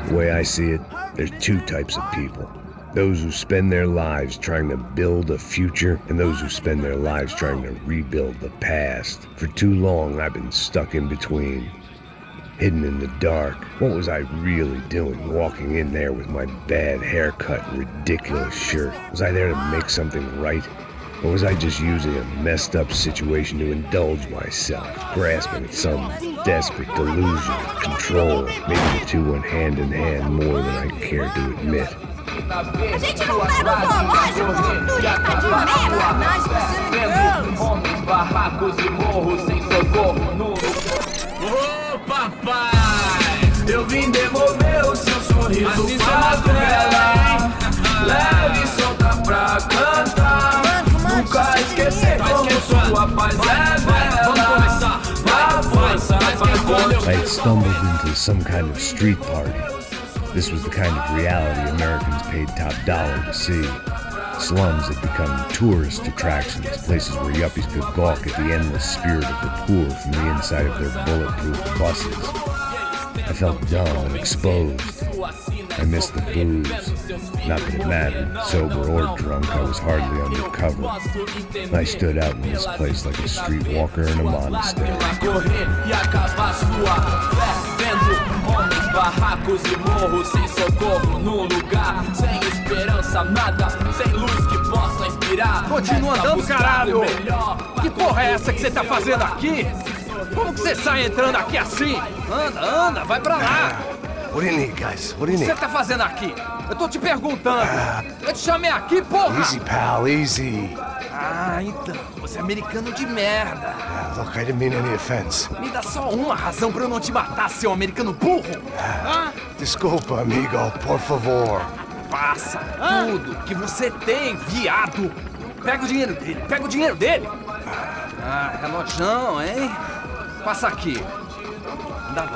The way I see it, there's two types of people. Those who spend their lives trying to build a future, and those who spend their lives trying to rebuild the past. For too long, I've been stuck in between, hidden in the dark. What was I really doing, walking in there with my bad haircut and ridiculous shirt? Was I there to make something right? Or was I just using a messed up situation to indulge myself, grasping at some desperate delusion of control? Maybe the two went hand in hand more than I cared to admit. A gente não pega o zoológico com turista de merda! Nice Pacific Girls! Homens, barracos e morros sem socorro no... Ô papai, eu vim devolver o seu sorriso pra ela. Leve e solta pra cantar. Nunca esquecer como sua paz é bela. Vai força, vai força. I had stumbled into some kind of street party. This was the kind of reality Americans paid top dollar to see. Slums had become tourist attractions, places where yuppies could gawk at the endless spirit of the poor from the inside of their bulletproof buses. I felt dumb and exposed. I missed the booze. Not that it mattered, sober or drunk, I was hardly undercover. I stood out in this place like a streetwalker in a monastery. Barracos e morros sem socorro no lugar, sem esperança, nada, sem luz que possa inspirar. Continua andando, caralho! Que porra é essa que você tá fazendo aqui? Como que você sai entrando aqui assim? Anda, vai pra lá! What do you need, guys? What do you O que need? você tá fazendo aqui? Eu tô te perguntando. Eu te chamei aqui, porra! Easy, pal, easy. Ah, então, você é americano de merda. Look, I didn't mean any offense. Me dá só uma razão pra eu não te matar, seu americano burro. Desculpa, amigo, por favor. Passa tudo que você tem, viado. Pega o dinheiro dele, Ah, relojão, hein? Passa aqui. Dá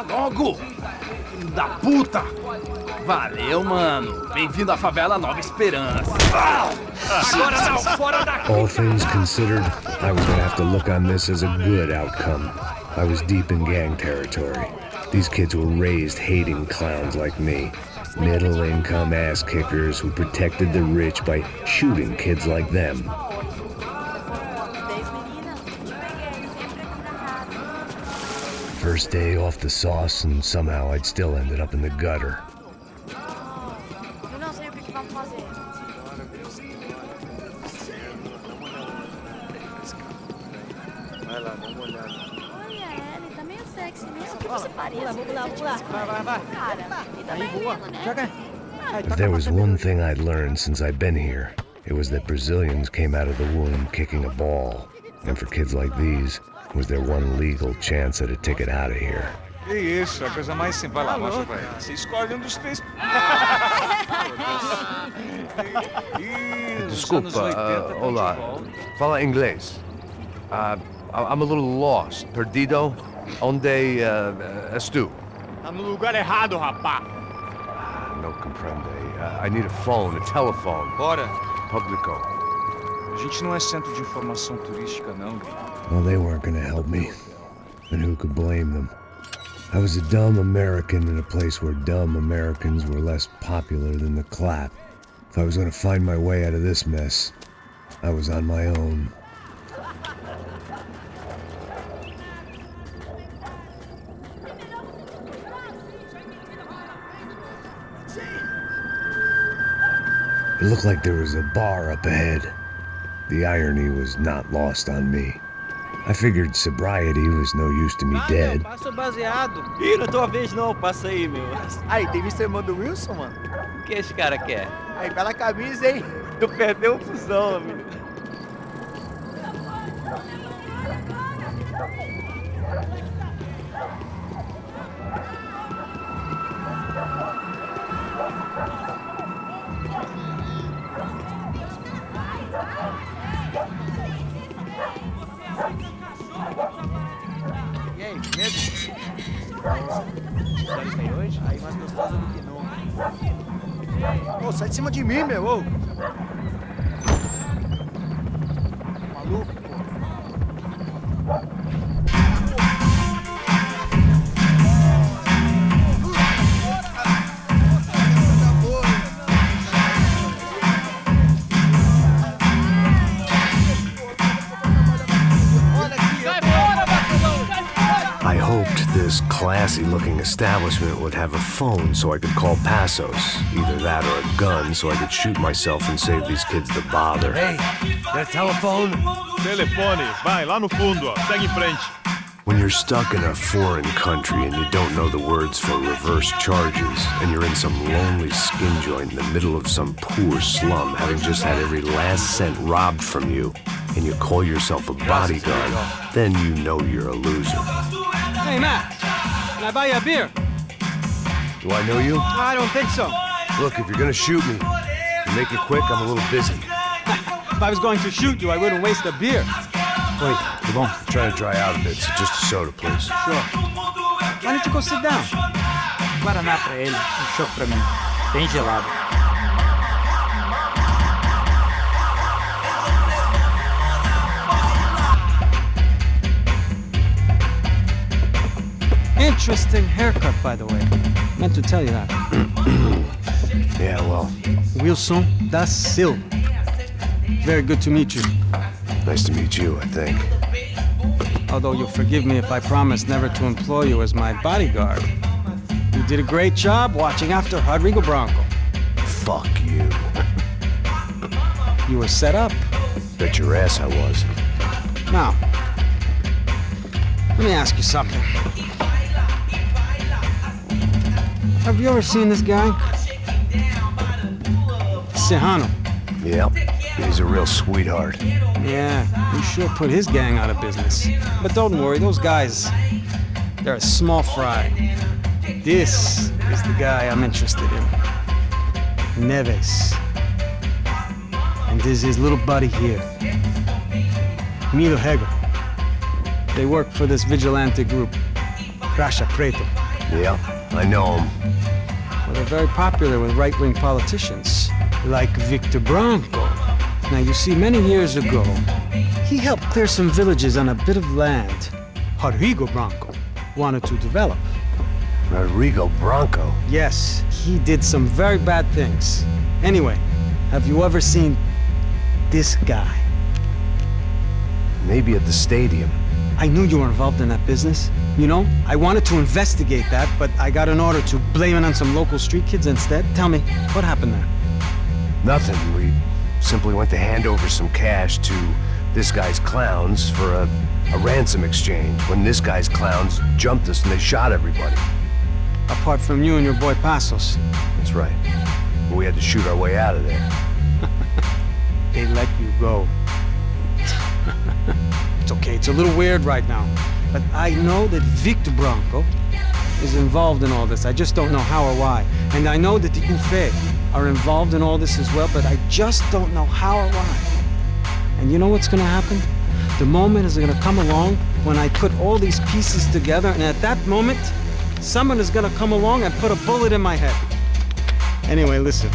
logo. Filho da puta. Valeu, mano. Bem-vindo à favela Nova Esperança. Agora não, fora daqui. All things considered, I was gonna have to look on this as a good outcome. I was deep in gang territory. These kids were raised hating clowns like me. Middle-income ass-kickers who protected the rich by shooting kids like them. First day off the sauce, and somehow I'd still ended up in the gutter. Eu não sei o que vamos fazer. Vai lá, dá uma olhada. Olha, ele tá meio sexy mesmo. O que você faria? Vamos lá. Vai. Cara, e também lindo, né? Joga. If there was one thing I'd learned since I'd been here, it was that Brazilians came out of the womb kicking a ball. And for kids like these, it was their one legal chance at a ticket out of here. Que isso, a coisa mais simples. Vai lá, mostra pra ele. Você escolhe um dos três. Desculpa, olá. Fala inglês. I'm a little lost. Perdido? Onde és tu? Tá no lugar errado, rapá. No comprende. I need a phone, a telephone. Bora. Publico. A gente não é centro de informação turística, não. Well, they weren't gonna help me. And who could blame them? I was a dumb American in a place where dumb Americans were less popular than the clap. If I was gonna find my way out of this mess, I was on my own. It looked like there was a bar up ahead. The irony was not lost on me. I figured sobriety was no use to me dead. Passa o baseado. Ih, não é tua vez não, passa aí, meu. Aí, tem visto a irmã do Wilson, mano? O que esse cara quer? Aí, bela camisa, hein? Tu perdeu o fusão, amigo. E aí, medo? Hoje? Aí, mais gostosa do que não. Ô, sai de cima de mim, meu! Ô. Maluco, pô. hoped this classy-looking establishment would have a phone so I could call Passos. Either that or a gun so I could shoot myself and save these kids the bother. Hey, that telephone? Telefone, vai, lá no fundo, ó. Segue em frente. When you're stuck in a foreign country and you don't know the words for reverse charges, and you're in some lonely skin joint in the middle of some poor slum, having just had every last cent robbed from you, and you call yourself a bodyguard, then you know you're a loser. Hey, Matt, can I buy you a beer? Do I know you? I don't think so. Look, if you're gonna shoot me, make it quick, I'm a little busy. If I was going to shoot you, I wouldn't waste a beer. Wait, come on. I'm trying to dry out a bit, so just a soda, please. Sure. Why don't you go sit down? Guaraná pra ele, chopp pra mim. Bem gelado. Interesting haircut, by the way. Meant to tell you that. Yeah, well, Wilson da Silva. Very good to meet you. nice to meet you, I think. Although you'll forgive me if I promise never to employ you as my bodyguard. You did a great job watching after Rodrigo Branco. Fuck you. You were set up. Bet your ass I was. Now, let me ask you something. Have you ever seen this guy? Serrano. Yeah, he's a real sweetheart. Yeah, he sure put his gang out of business. But don't worry, those guys, they're a small fry. This is the guy I'm interested in. Neves. And this is his little buddy here. Milo Hegel. They work for this vigilante group, Caixa Preto. Yeah, I know him. Well, they're very popular with right-wing politicians, like Victor Branco. Now, you see, many years ago, he helped clear some villages on a bit of land Rodrigo Branco wanted to develop. Rodrigo Branco? Yes, he did some very bad things. Anyway, have you ever seen this guy? Maybe at the stadium. I knew you were involved in that business. You know, I wanted to investigate that, but I got an order to blame it on some local street kids instead. Tell me, what happened there? Nothing. We simply went to hand over some cash to this guy's clowns for a ransom exchange when this guy's clowns jumped us and they shot everybody. Apart from you and your boy Passos. That's right. But we had to shoot our way out of there. They let you go. It's okay, it's a little weird right now. But I know that Victor Branco is involved in all this. I just don't know how or why. And I know that the UFE are involved in all this as well, but I just don't know how or why. And you know what's gonna happen? The moment is gonna come along when I put all these pieces together, and at that moment, someone is gonna come along and put a bullet in my head. Anyway, listen.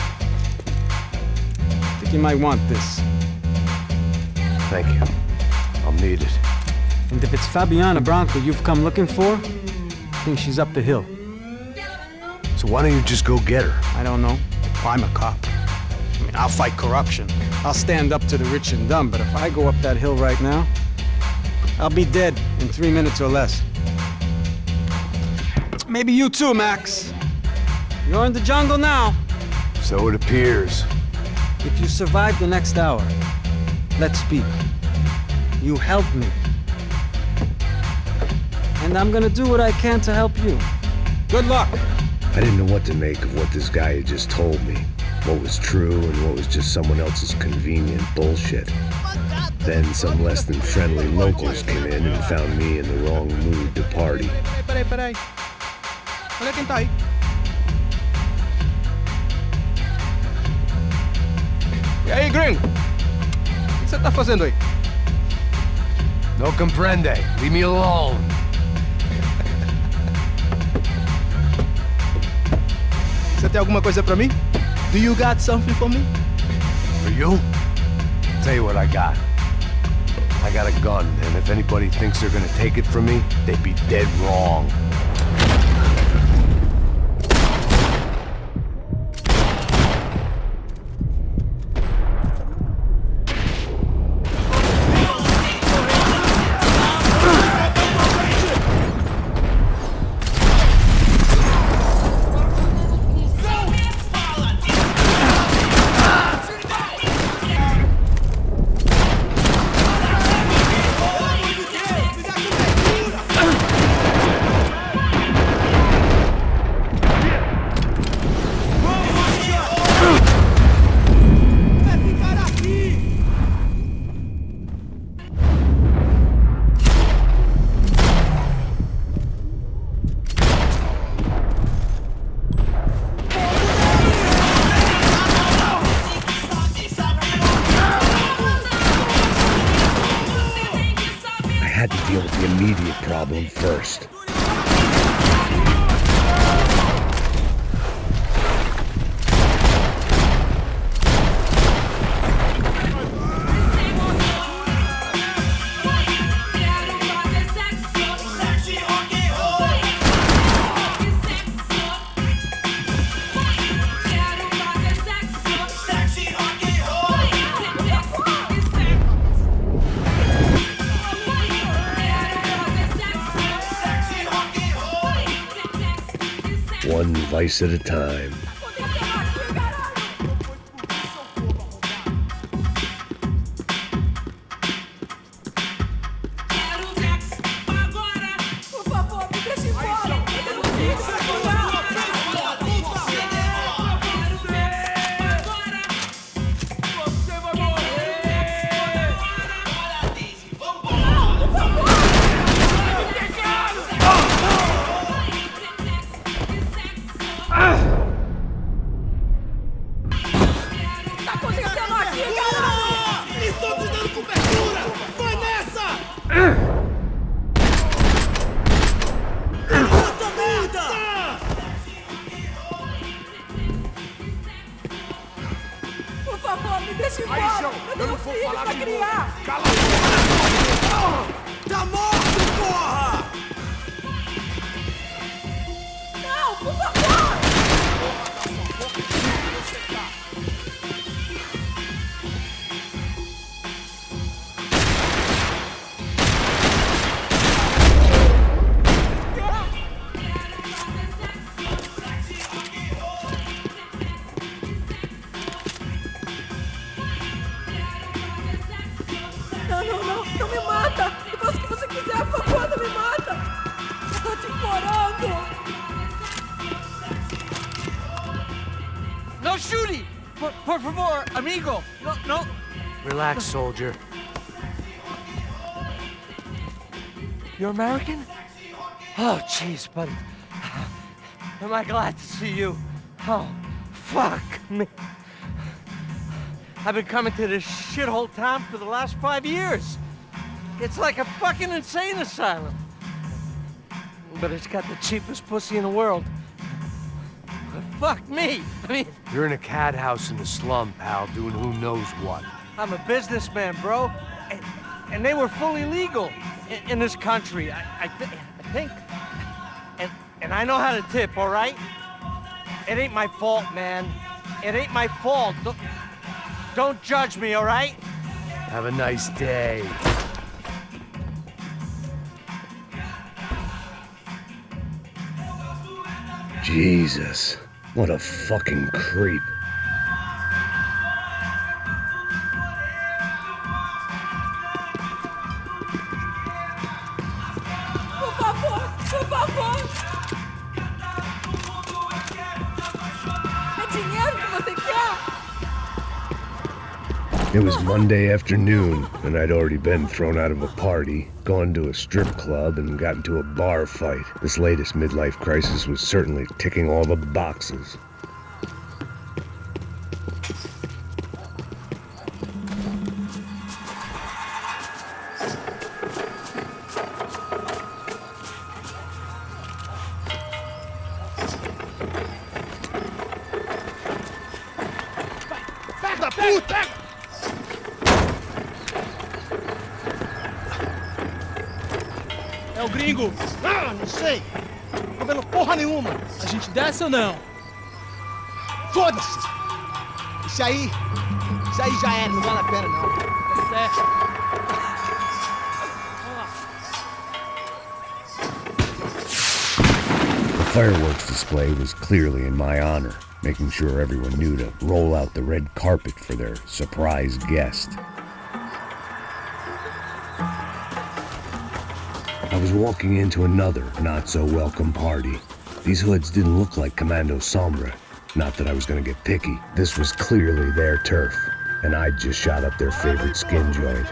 I think you might want this. Thank you. I'll need it. And if it's Fabiana Branco you've come looking for, I think she's up the hill. So why don't you just go get her? I don't know. I'm a cop. I mean, I'll fight corruption. I'll stand up to the rich and dumb, but if I go up that hill right now, I'll be dead in 3 minutes or less. Maybe you too, Max. You're in the jungle now. So it appears. If you survive the next hour, let's speak. You help me. And I'm gonna do what I can to help you. Good luck. I didn't know what to make of what this guy had just told me. What was true and what was just someone else's convenient bullshit. Then some less than friendly locals came in and found me in the wrong mood to party. Peraí. Olha quem tá aí. E aí, gringo? O que você tá fazendo aí? No comprende. Leave me alone. Você tem alguma coisa pra mim? Do you got something for me? For you? Tell you what I got. I got a gun, and if anybody thinks they're gonna take it from me, they'd be dead wrong. immediate problem first. One vice at a time. Não me mata! Eu faço o que você quiser, por favor, não me mata! Eu tô te implorando! No shooting! Por favor, amigo! No! Relax, soldier. You're American? Oh, jeez, buddy. Am I glad to see you? Oh, fuck me. I've been coming to this shithole town for the last 5 years. It's like a fucking insane asylum. But it's got the cheapest pussy in the world. But fuck me. I mean... You're in a cat house in the slum, pal, doing who knows what. I'm a businessman, bro. And they were fully legal in this country, I think. And I know how to tip, all right? It ain't my fault, man. It ain't my fault. Don't judge me, all right? Have a nice day. Jesus, what a fucking creep. Por favor! É dinheiro que você quer? It was Monday afternoon, and I'd already been thrown out of a party, gone to a strip club, and got into a bar fight. This latest midlife crisis was certainly ticking all the boxes. Da puta! É o gringo! Ah, não sei! Tô vendo porra nenhuma! A gente desce ou não? Foda-se! Isso aí já era, não vale a pena não. É certo. The fireworks display was clearly in my honor, making sure everyone knew to roll out the red carpet for their surprise guest. I was walking into another not-so-welcome party. These hoods didn't look like Commando Sombra. Not that I was gonna get picky. This was clearly their turf, and I'd just shot up their favorite skin joint.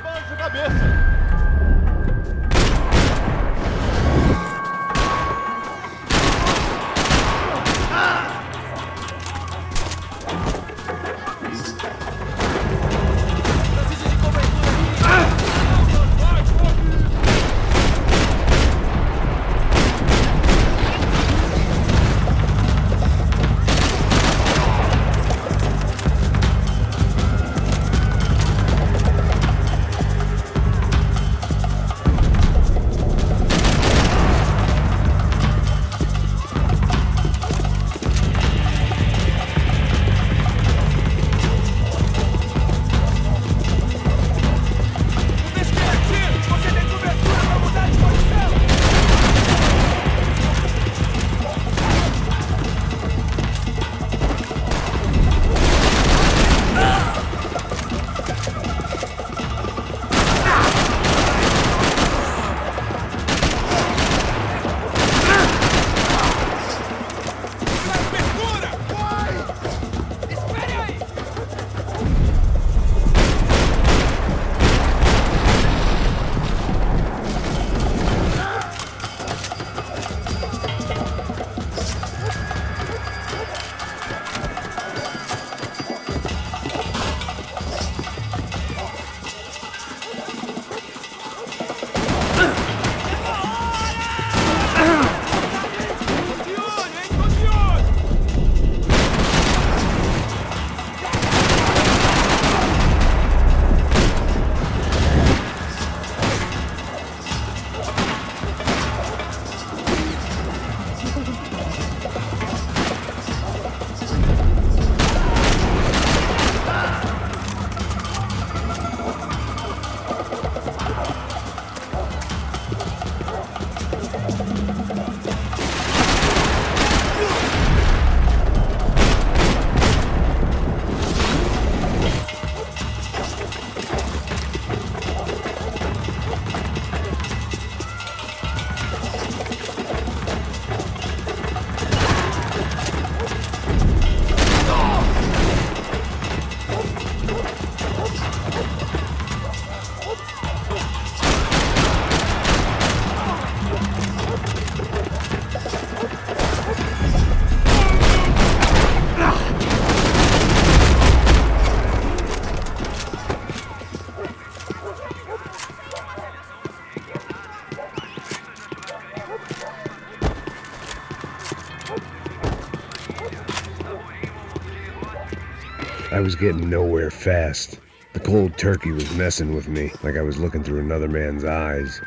I was getting nowhere fast. The cold turkey was messing with me, like I was looking through another man's eyes.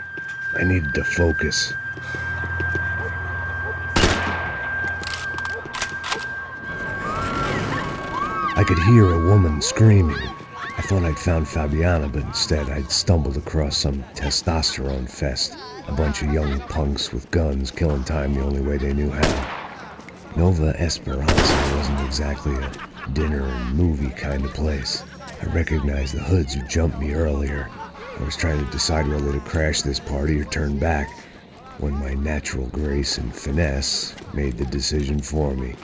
I needed to focus. I could hear a woman screaming. I thought I'd found Fabiana, but instead I'd stumbled across some testosterone fest. A bunch of young punks with guns killing time the only way they knew how. Nova Esperanza wasn't exactly a dinner and movie kind of place. I recognized the hoods who jumped me earlier. I was trying to decide whether to crash this party or turn back, when my natural grace and finesse made the decision for me.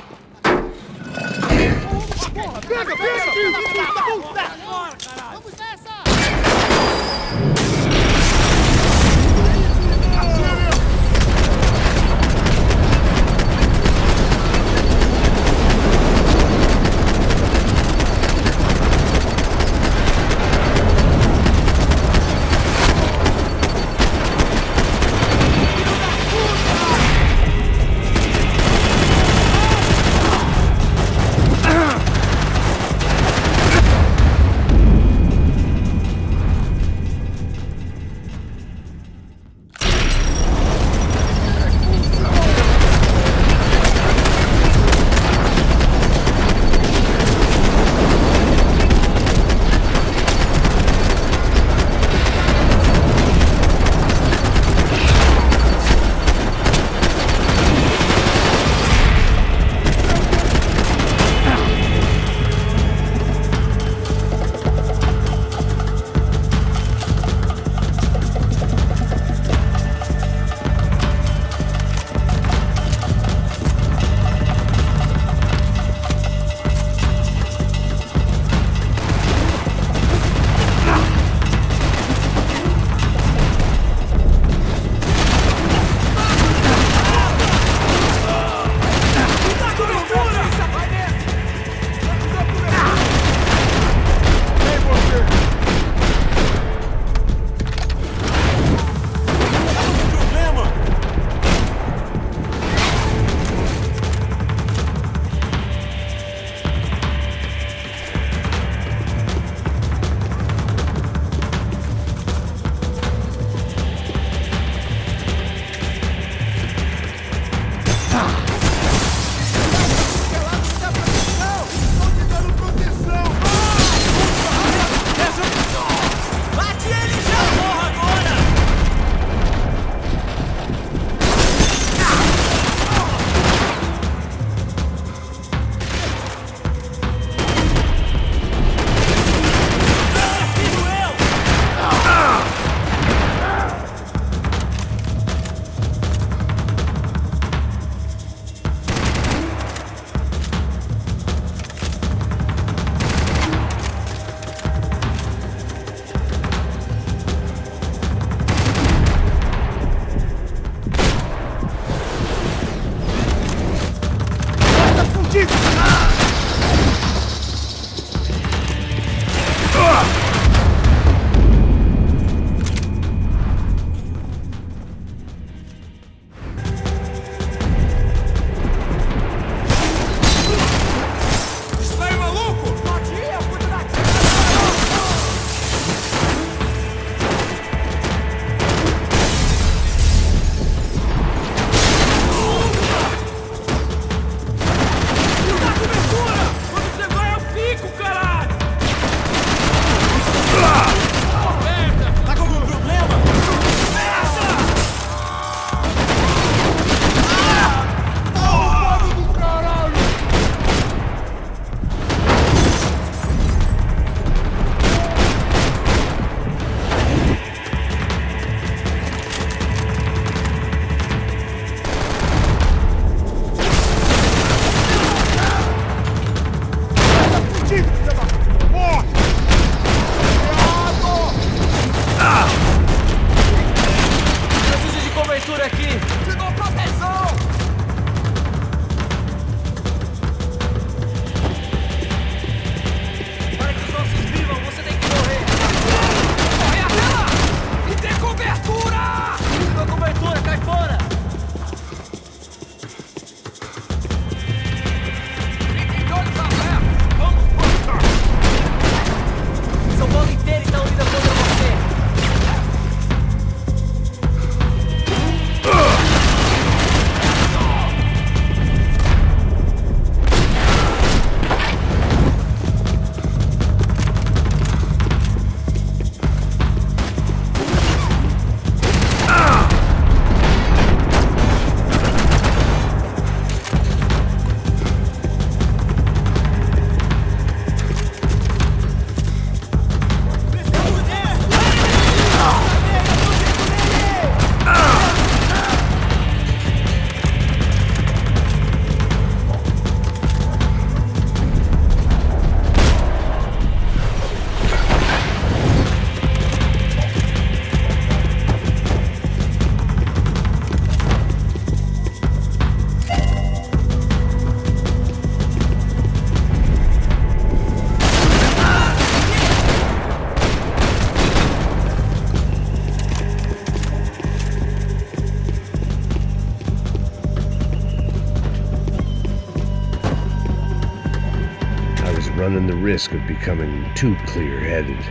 running the risk of becoming too clear-headed.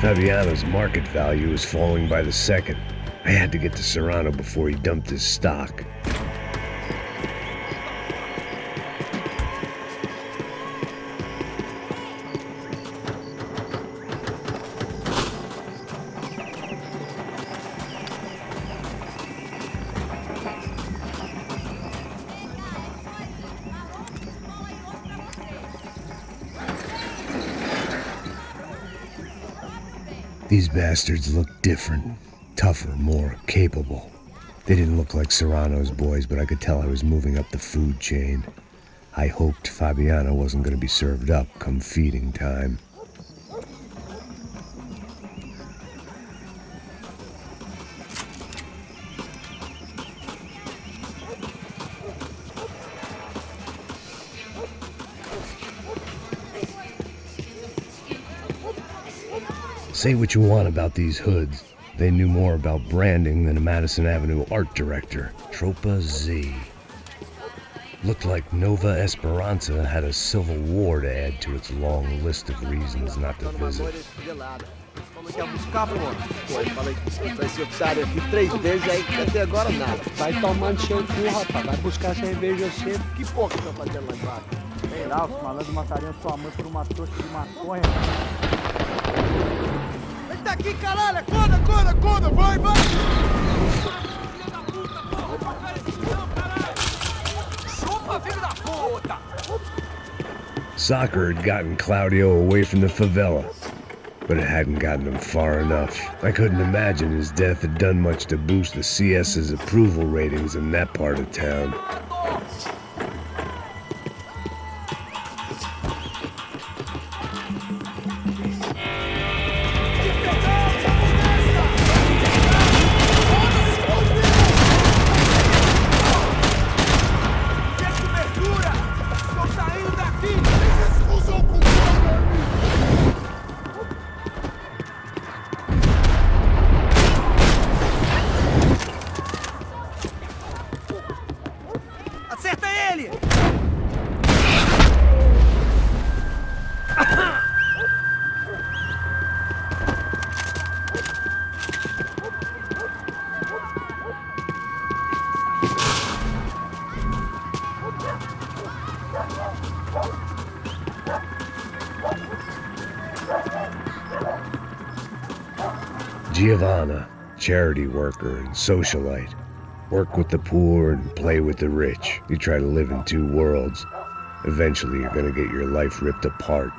Fabiano's market value was falling by the second. I had to get to Serrano before he dumped his stock. These bastards looked different, tougher, more capable. They didn't look like Serrano's boys, but I could tell I was moving up the food chain. I hoped Fabiano wasn't going to be served up come feeding time. Say what you want about these hoods. They knew more about branding than a Madison Avenue art director. Tropa Z. Looked like Nova Esperanza had a civil war to add to its long list of reasons not to visit. Falei pra esse otário aqui 3 vezes, aí até agora nada. Vai tomando seu cu, rapaz. Vai buscar cerveja cedo. Que porra que tá fazendo lá embaixo? Sei lá, os malandros matariam sua mãe por uma trouxa de maconha. Ele tá aqui, caralho! Acorda! Vai! Chupa, filho da puta! Soccer had gotten Claudio away from the favela, but it hadn't gotten him far enough. I couldn't imagine his death had done much to boost the CS's approval ratings in that part of town. Acerta ele! Giovanna, charity worker and socialite. Work with the poor and play with the rich. You try to live in two worlds. Eventually you're gonna get your life ripped apart.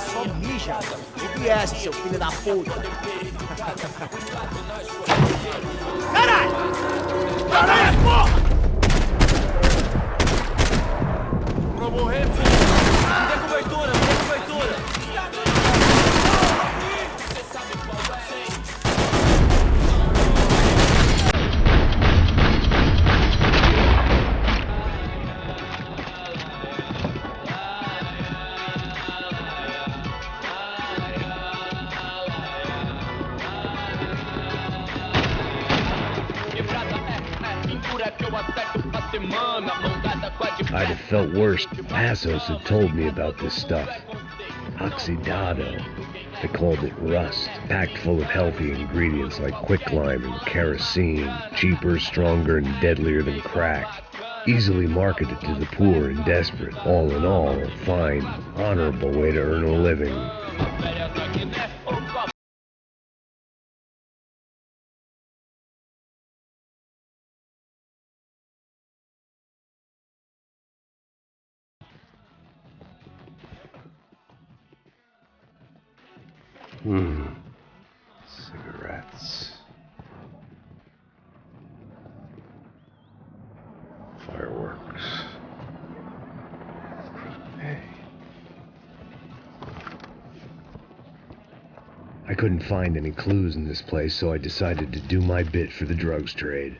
Só mija. Obedece, seu filho da puta. Caralho! Caralho, porra! Vou morrer, filho. Me dê cobertura, me dê cobertura. I'd have felt worse. Passos had told me about this stuff. Oxidado. They called it rust, packed full of healthy ingredients like quicklime and kerosene, cheaper, stronger, and deadlier than crack. Easily marketed to the poor and desperate. All in all, a fine, honorable way to earn a living. Cigarettes. Fireworks. Hey. I couldn't find any clues in this place, so I decided to do my bit for the drugs trade.